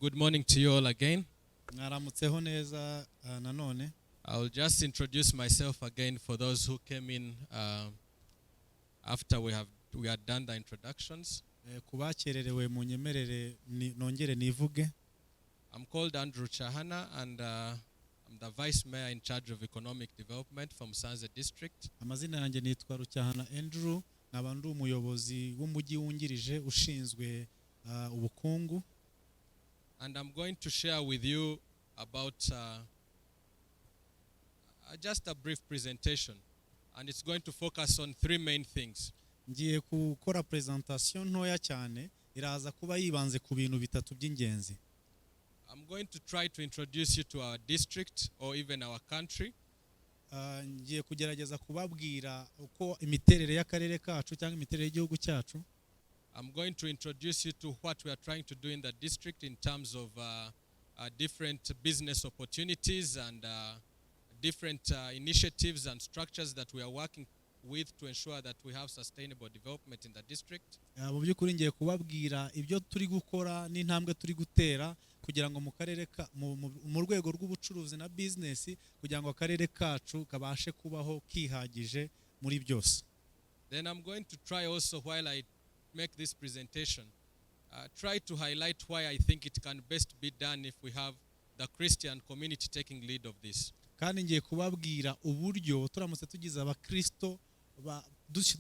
Good morning to you all again. mwaramutseho neza nanone. I'll just introduce myself again for those who came in after we had done the introductions. Kubakererewe munyemerere nongere nivuge. I'm called Andrew Chahana and I'm the Vice Mayor in charge of economic development from Musanze District. Amazina yanjye nitwa Rucyahana Andrew, nkaba ndi umuyobozi w'umujyi wungirije ushinzwe ubukungu. And I'm going to share with you about just a brief presentation, and it's going to focus on three main things. Ngiye gukora presentation ntoya cyane, iraza kuba yibanze ku bintu bitatu by'ingenzi. I'm going to try to introduce you to our district or even our country. Ngiye kugerageza kubabwira uko imiterere y'akarere kacu cyangwa imiterere y'igihugu cyacu. I'm going to introduce you to what we are trying to do in the district in terms of different business opportunities and different initiatives and structures that we are working with to ensure that we have sustainable development in the district. Mu by'ukuri ngiye kubabwira ibyo turi gukora n'intambwe turi gutera kugira ngo mu karere mu rwego rw'ubucuruzi na business kugira ngo akarere kacu kabashe kubaho kihagije muri byose. Then I'm going to try also, while I make this presentation, try to highlight why I think it can best be done if we have the Christian community taking lead of this. Kandi ngiye kubabwira uburyo turamutse tugize abakristo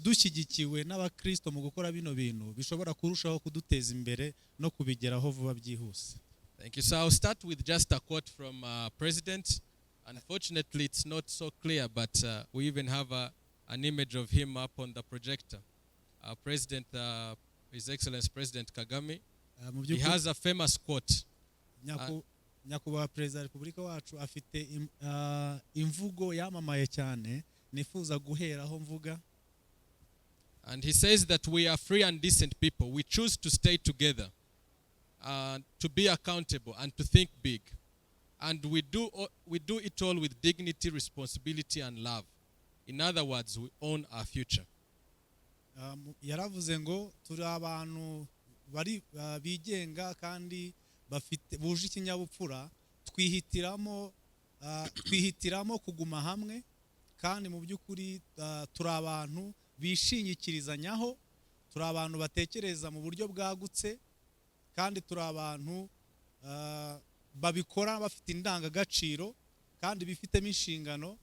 dushyigikiwe n'abakristo mu gukora bino bintu bishobora kurushaho kuduteza imbere no kubigeraho vuba byihuse. Thank you. So I'll start with just a quote from President. Unfortunately, it's not so clear, but we even have an image of him up on the projector. President, His Excellency President Kagame, he has a famous quote. Nyakubahwa Perezida wa Repubulika wacu afite imvugo yamamaye cyane nifuza guheraho mvuga. And he says that we are free and decent people. We choose to stay together, to be accountable and to think big. And we do it all with dignity, responsibility and love. In other words, we own our future. Yaravuze ngo turi abantu bari bigenga kandi bafite buje ikinyabupfura, twihitiramo kuguma hamwe kandi mu by'ukuri turi abantu bishingikirizanyaho, turi abantu batekereza mu buryo bwagutse kandi turi abantu babikora bafite indangagaciro kandi bifitemo inshingano,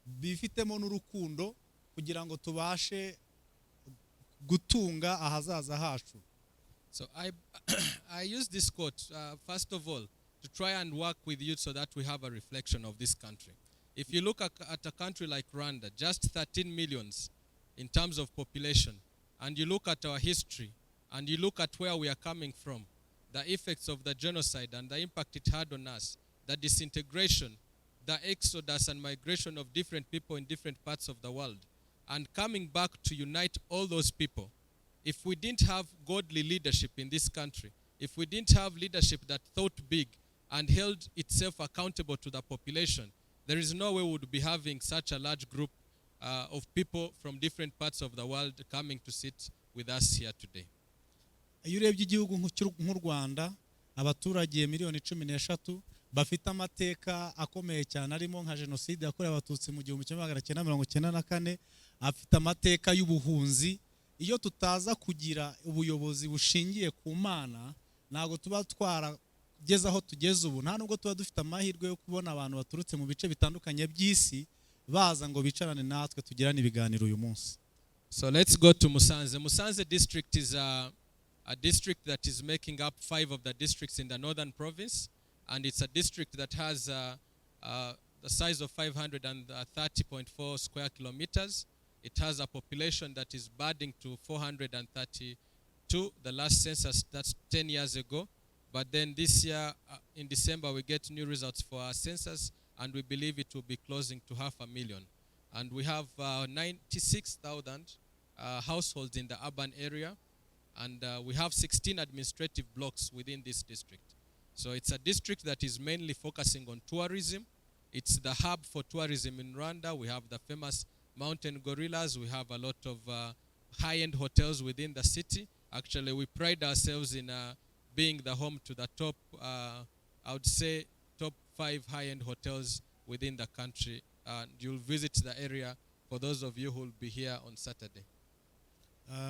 bifitemo n'urukundo kugira ngo tubashe gutunga ahazaza hacu. So I use this quote, first of all, to try and work with you so that we have a reflection of this country. If you look at a country like Rwanda, just 13 millions in terms of population, and you look at our history, and you look at where we are coming from, the effects of the genocide and the impact it had on us, the disintegration, the exodus and migration of different people in different parts of the world, and coming back to unite all those people. If we didn't have godly leadership in this country, if we didn't have leadership that thought big and held itself accountable to the population, there is no way we would be having such a large group of people from different parts of the world coming to sit with us here today. Iyo urebye igihugu nk'u Rwanda, abaturage miliyoni 13 bafite amateka akomeye cyane arimo nka jenoside yakorewe abatutsi mu 1994, afite amateka y'ubuhunzi. Iyo tutaza kugira ubuyobozi bushingiye ku Mana, ntago tuba twarageze aho tugeze ubu. Nta nubwo tuba dufite amahirwe yo kubona abantu baturutse mu bice bitandukanye by'isi baza ngo bicarane natwe tugirane ibiganiro uyu munsi. So let's go to Musanze. Musanze district is a district that is making up 5 of the districts in the northern province, and it's a district that has the size of 530.4 square kilometers. It has a population that is budding to 432, the last census, that's 10 years ago. But then this year, in December, we get new results for our census, and we believe it will be closing to 500,000. And we have 96,000 households in the urban area, and we have 16 administrative blocks within this district. So it's a district that is mainly focusing on tourism. It's the hub for tourism in Rwanda. We have the famous mountain gorillas. We have a lot of high-end hotels within the city. Actually, we pride ourselves in being the home to the top, I would say, top 5 high-end hotels within the country. And you'll visit the area for those of you who will be here on Saturday.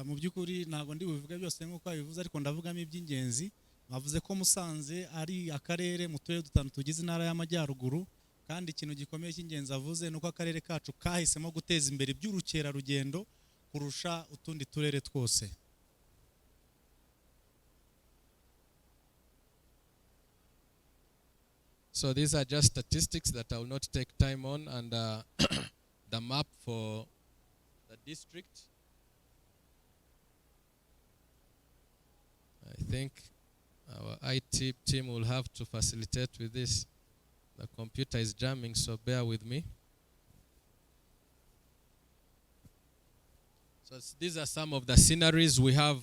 Mu by'ukuri ntabwo ndi buvuge byose nk'uko abivuze, ariko ndavugamo iby'ingenzi. Bavuze ko Musanze ari akarere mu turere dutanu tugize intara y'Amajyaruguru, kandi ikintu gikomeye cy'ingenzi avuze ni uko akarere kacu kahisemo guteza imbere iby'urukerarugendo kurusha utundi turere twose. So these are just statistics that I will not take time on, and the map for the district. I think our IT team will have to facilitate with this. The computer is jamming, so bear with me. So these are some of the sceneries. We have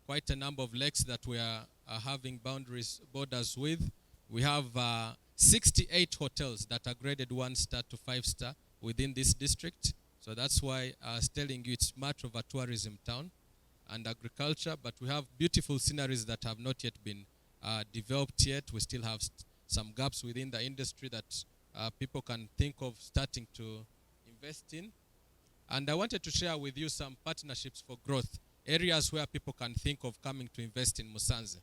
quite a number of lakes that we are having borders with. We have 68 hotels that are graded 1-star to 5-star within this district. So that's why I was telling you it's much of a tourism town and agriculture, but we have beautiful sceneries that have not yet been developed yet. We still have some gaps within the industry that people can think of starting to invest in. And I wanted to share with you some partnerships for growth, areas where people can think of coming to invest in Musanze.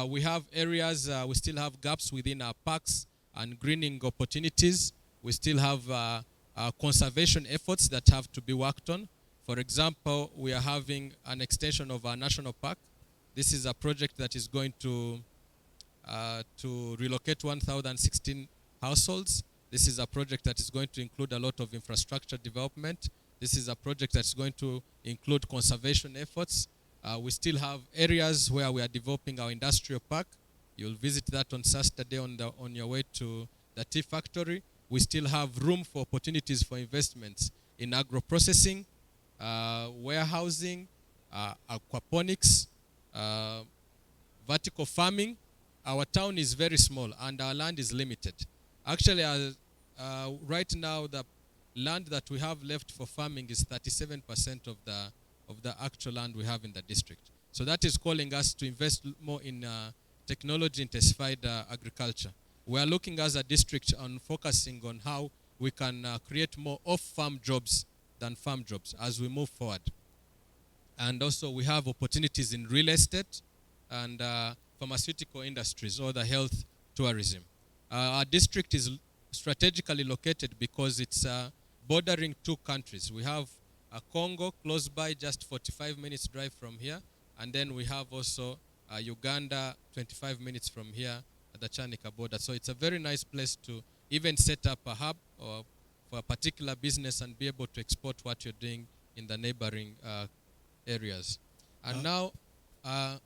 We have areas, we still have gaps within our parks and greening opportunities. We still have conservation efforts that have to be worked on. For example, we are having an extension of our national park. This is a project that is going to relocate 1,016 households. This is a project that is going to include a lot of infrastructure development. This is a project that's going to include conservation efforts. We still have areas where we are developing our industrial park. You'll visit that on Saturday on your way to the tea factory. We still have room for opportunities for investments in agro-processing, warehousing, aquaponics, vertical farming. Our town is very small and our land is limited. Actually, right now, the land that we have left for farming is 37% of the actual land we have in the district. So that is calling us to invest more in technology-intensified agriculture. We are looking as a district on focusing on how we can create more off-farm jobs than farm jobs as we move forward. And also we have opportunities in real estate and pharmaceutical industries or the health tourism. Our district is strategically located because it's bordering 2 countries. We have Congo close by, just 45 minutes drive from here, and then we have also Uganda 25 minutes from here at the Chanika border. So it's a very nice place to even set up a hub or for a particular business and be able to export what you're doing in the neighboring areas. And now I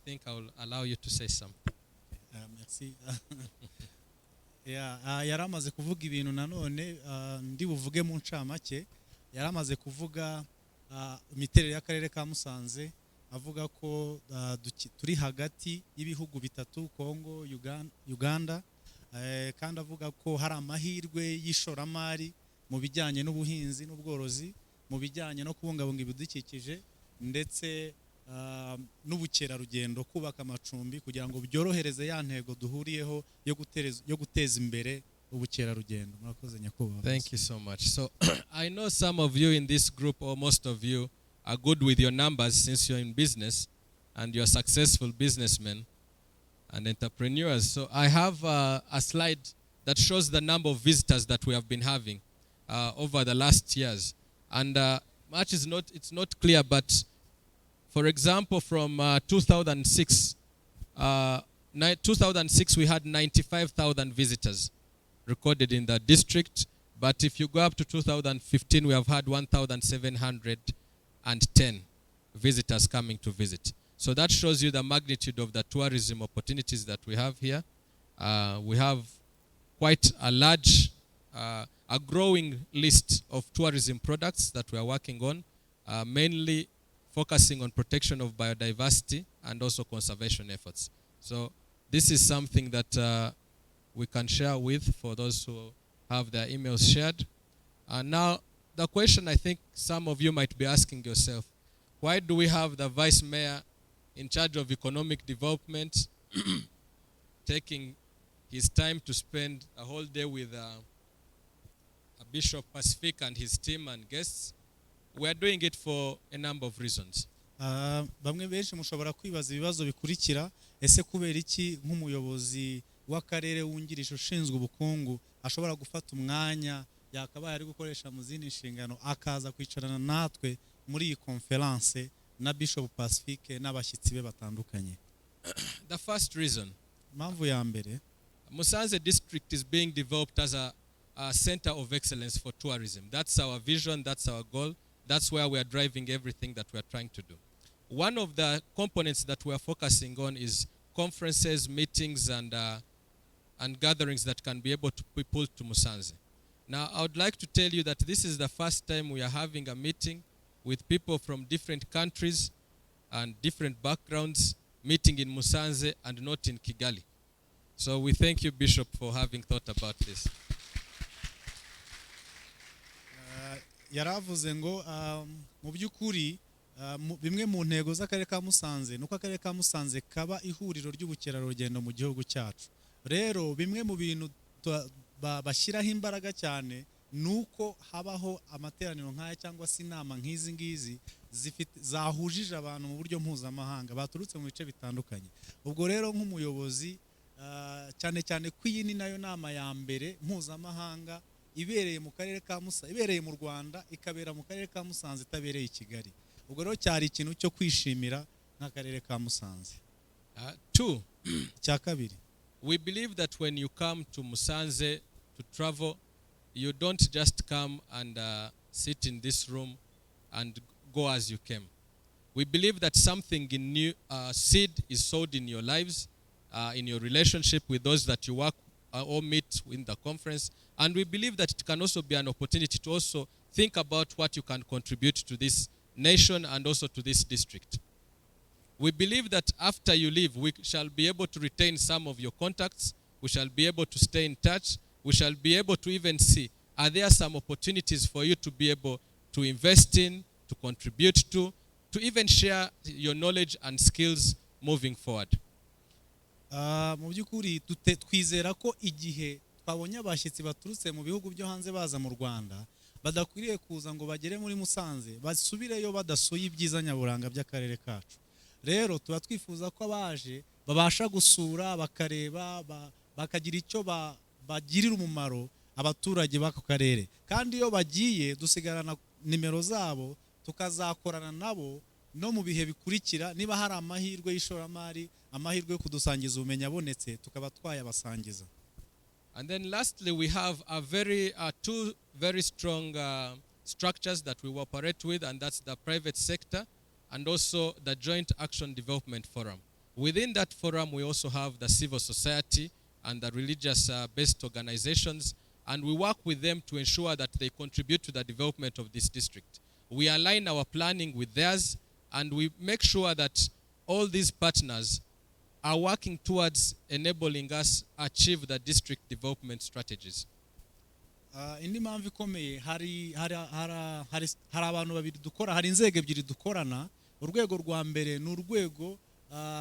think I will allow you to say something. Merci. Yaramaze kuvuga ibintu nanone ndi buvuge mu ncamake. Yaramaze kuvuga imiterere y'akarere ka Musanze, avuga ko turi hagati y'ibihugu bitatu, Congo, Uganda, kandi avuga ko hari amahirwe y'ishoramari mu bijyanye n'ubuhinzi n'ubworozi, mu bijyanye no kubungabunga ibidukikije ndetse n'ubukerarugendo, kubaka amacumbi kugira ngo byorohereze ya ntego duhuriyeho yo guteza imbere ubukerarugendo. Murakoze nyakubahwa. Thank you so much. So I know some of you in this group, or most of you, are good with your numbers since you're in business and you're successful businessmen and entrepreneurs. So I have a slide that shows the number of visitors that we have been having over the last years. And much is it's not clear, but for example, from 2006 we had 95,000 visitors recorded in the district. But if you go up to 2015, we have had 1,710 visitors coming to visit. So that shows you the magnitude of the tourism opportunities that we have here. We have quite a large, a growing list of tourism products that we are working on, mainly focusing on protection of biodiversity and also conservation efforts. So this is something that we can share with for those who have their emails shared. And now the question I think some of you might be asking yourself, why do we have the vice mayor in charge of economic development, taking his time to spend a whole day with Bishop Pacific and his team and guests. We are doing it for a number of reasons. Bamwe benshi mushobora kwibaza ibibazo bikurikira, ese kubera iki nk'umuyobozi w'akarere wungirije ushinzwe ubukungu ashobora gufata umwanya yakabaye ari gukoresha mu zindi nshingano akaza kwicarana natwe muri iyi conference na Bishop Pacific n'abashyitsi be batandukanye. The first reason, impamvu ya mbere, Musanze district is being developed as a center of excellence for tourism. That's our vision, that's our goal, that's where we are driving everything that we are trying to do. One of the components that we are focusing on is conferences, meetings, and gatherings that can be able to be pulled to Musanze. Now, I would like to tell you that this is the first time we are having a meeting with people from different countries and different backgrounds meeting in Musanze and not in Kigali. So we thank you, Bishop, for having thought about this. Yaravuze ngo mu by'ukuri bimwe mu ntego z'akarere ka Musanze nuko akarere ka Musanze kaba ihuriro ry'ubukerarugendo mu gihugu cyacu. Rero bimwe mu bintu bashyiraho imbaraga cyane nuko habaho amateraniro nk'aya cyangwa se inama nk'izi ngizi zahujije abantu mu buryo mpuzamahanga baturutse mu bice bitandukanye. Ubwo rero nk'umuyobozi cyane cyane ko iyi ni nayo nama ya mbere mpuzamahanga ibereye mu karere ka Musanze, ibereye mu Rwanda, ikabera mu karere ka Musanze, itabereye i Kigali. Ubwo rero cyari ikintu cyo kwishimira nk'akarere ka Musanze. Two, cya kabiri, we believe that when you come to Musanze to travel, you don't just come and sit in this room and go as you came. We believe that something in new seed is sowed in your lives, in your relationship with those that you work or meet in the conference. And we believe that it can also be an opportunity to also think about what you can contribute to this nation and also to this district. We believe that after you leave, we shall be able to retain some of your contacts. We shall be able to stay in touch. We shall be able to even see, are there some opportunities for you to be able to invest in, to contribute to even share your knowledge and skills moving forward. Mu by'ukuri twizera ko igihe twabonye abashyitsi baturutse mu bihugu byo hanze baza mu Rwanda badakwiriye kuza ngo bagere muri Musanze basubireyo badasuye ibyiza nyaburanga by'akarere kacu. Rero tuba twifuza ko abaje babasha gusura bakareba bakagira icyo bagirira umumaro abaturage b'ako karere, kandi iyo bagiye dusigarana nimero zabo tukazakorana nabo no mu bihe bikurikira niba hari amahirwe y'ishoramari, amahirwe yo kudusangiza ubumenyi abonetse tukaba twayabasangiza. And then lastly, we have two very strong structures that we operate with, and that's the private sector and also the Joint Action Development Forum. Within that forum, we also have the civil society and the religious-based organizations, and we work with them to ensure that they contribute to the development of this district. We align our planning with theirs, and we make sure that all these partners are working towards enabling us achieve the district development strategies. Indi mpamvu ikomeye hari abantu babiri dukora, hari inzego ebyiri dukorana. Urwego rwa mbere ni urwego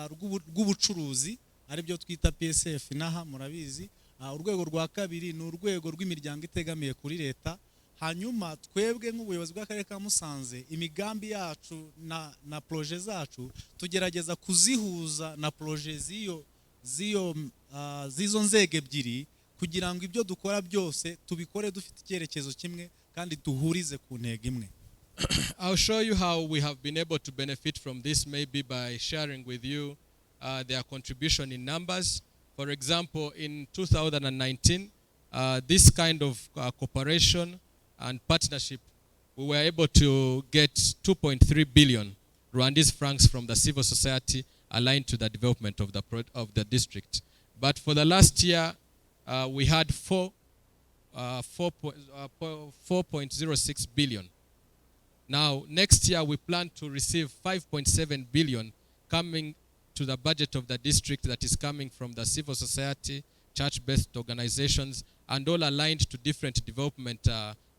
rw'ubucuruzi ari byo twita PSF naha murabizi. Urwego rwa kabiri ni urwego rw'imiryango itegamiye kuri leta. Hanyuma twebwe nk'ubuyobozi bw'akarere ka Musanze imigambi yacu na projet zacu tugerageza kuzihuza na projet z'izo nzego ebyiri kugira ngo ibyo dukora byose tubikore dufite icyerekezo kimwe kandi duhurize ku ntego imwe. I'll show you how we have been able to benefit from this, maybe by sharing with you their contribution in numbers. For example, in 2019, this kind of cooperation and partnership, we were able to get 2.3 billion Rwandese francs from the civil society aligned to the development of the district. But for the last year, we had 4.06 billion. Now, next year, we plan to receive 5.7 billion coming to the budget of the district that is coming from the civil society, church-based organizations, and all aligned to different development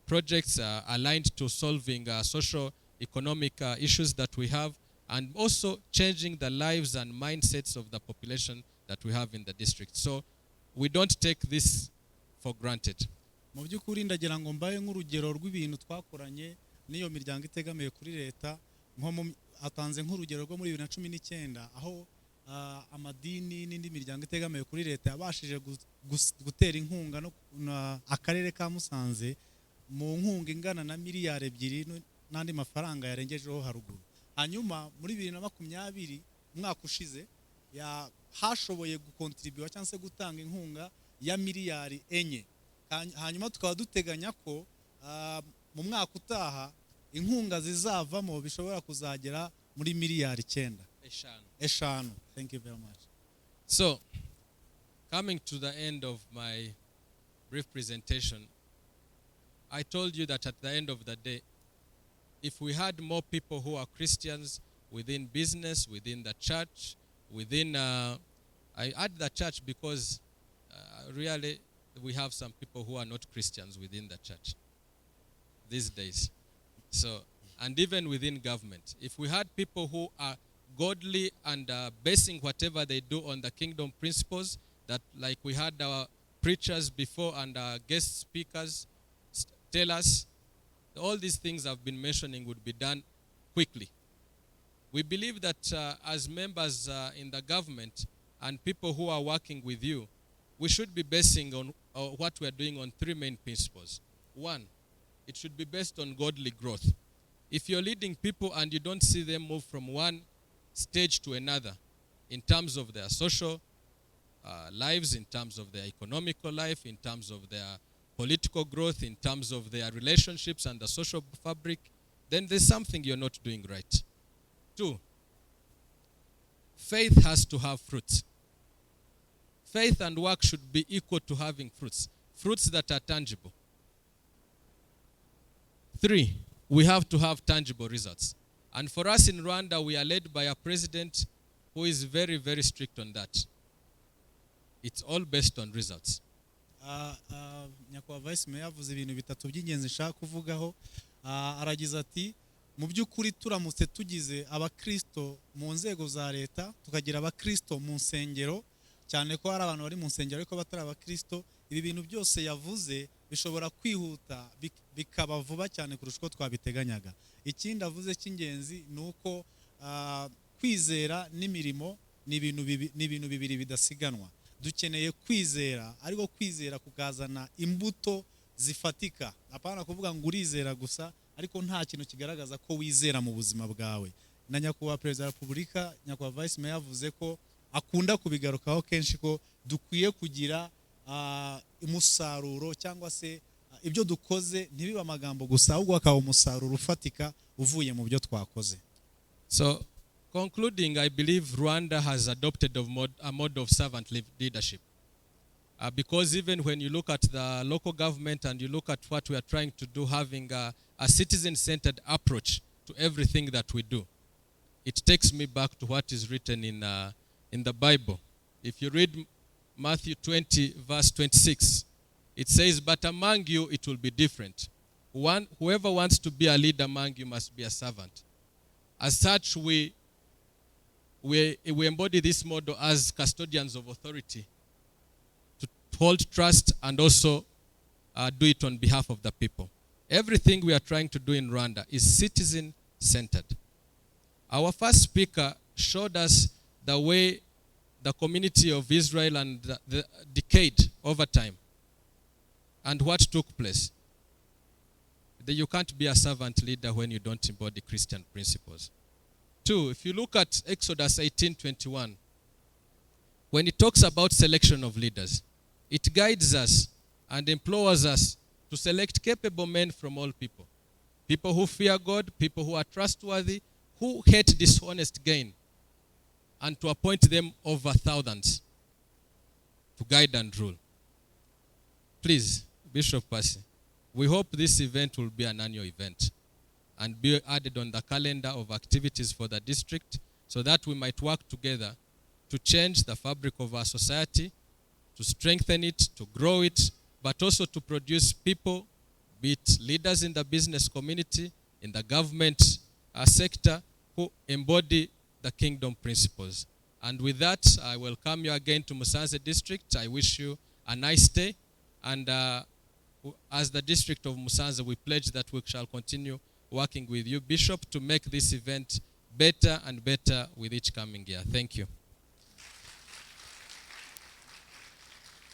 projects, aligned to solving social, economic issues that we have, and also changing the lives and mindsets of the population that we have in the district. So we don't take this for granted. Mu by'ukuri ndagira ngo mbaye nk'urugero rw'ibintu twakoranye n'iyo miryango itegamiye kuri leta, nko atanze nk'urugero rwo muri 2019 aho amadini n'indi miryango itegamiye kuri leta yabashije gutera inkunga no akarere ka Musanze mu nkunga ingana na miliyari 2 n'andi mafaranga yarengejeho haruguru. Hanyuma muri 2020 umwaka ushize hashoboye gukontribuwa cyangwa se gutanga inkunga ya miliyari 4. Hanyuma tukaba duteganya ko mu mwaka utaha inkunga zizavamo bishobora kuzagera muri miliyari 9. Eshanu. Thank you very much. So, coming to the end of my brief presentation, I told you that at the end of the day, if we had more people who are Christians within business, within the church, within, I add the church because really we have some people who are not Christians within the church these days. So, and even within government, if we had people who are godly and basing whatever they do on the kingdom principles, that like we had our preachers before and our guest speakers tell us, all these things I've been mentioning would be done quickly. We believe that as members in the government and people who are working with you, we should be basing on what we are doing on 3 main principles. 1, it should be based on godly growth. If you're leading people and you don't see them move from one stage to another in terms of their social lives, in terms of their economical life, in terms of their political growth, in terms of their relationships and the social fabric, then there's something you're not doing right. 2, faith has to have fruits. Faith and work should be equal to having fruits, fruits that are tangible. 3, we have to have tangible results. And for us in Rwanda, we are led by a president who is very, very strict on that. It's all based on results. Nyakubahwa Vice Mayor yavuze ibintu bitatu by'ingenzi nshaka kuvugaho. Aragize ati mu by'ukuri turamutse tugize abakristo mu nzego za leta, tukagira abakristo mu nsengero, cyane ko hari abantu bari mu nsengero ariko batari abakristo, ibi bintu byose yavuze bishobora kwihuta bikaba vuba cyane kurusha uko twabiteganyaga. Ikindi avuze cy'ingenzi nuko kwizera n'imirimo ni ibintu bibiri bidasiganwa. Dukeneye kwizera, ariko kwizera kukazana imbuto zifatika. Apana kuvuga ngo urizera gusa ariko nta kintu kigaragaza ko wizera mu buzima bwawe. Na nyakubahwa Perezida wa Repubulika, nyakubahwa Vice Mayor yavuze ko akunda kubigarukaho kenshi ko dukwiye kugira umusaruro cyangwa se ibyo dukoze ntibibe amagambo gusa ahubwo akaba umusaruro ufatika uvuye mu byo twakoze. So, concluding, I believe Rwanda has adopted a model of servant leadership. Because even when you look at the local government and you look at what we are trying to do, having a citizen-centered approach to everything that we do, it takes me back to what is written in the Bible. If you read Matthew 20, verse 26, it says, "But among you it will be different. Whoever wants to be a leader among you must be a servant." As such, we embody this model as custodians of authority to hold trust and also do it on behalf of the people. Everything we are trying to do in Rwanda is citizen-centered. Our first speaker showed us the way the community of Israel and the decayed over time and what took place. You can't be a servant leader when you don't embody Christian principles. 2, if you look at Exodus 18:21, when it talks about selection of leaders, it guides us and implores us to select capable men from all people. People who fear God, people who are trustworthy, who hate dishonest gain, and to appoint them over thousands to guide and rule. Please, Bishop Percy, we hope this event will be an annual event and be added on the calendar of activities for the district so that we might work together to change the fabric of our society, to strengthen it, to grow it, but also to produce people, be it leaders in the business community, in the government sector, who who embody the kingdom principles. And with that, I welcome you again to Musanze District. I wish you a nice day. And as the district of Musanze, we pledge that we shall continue working with you, Bishop, to make this event better and better with each coming year. Thank you.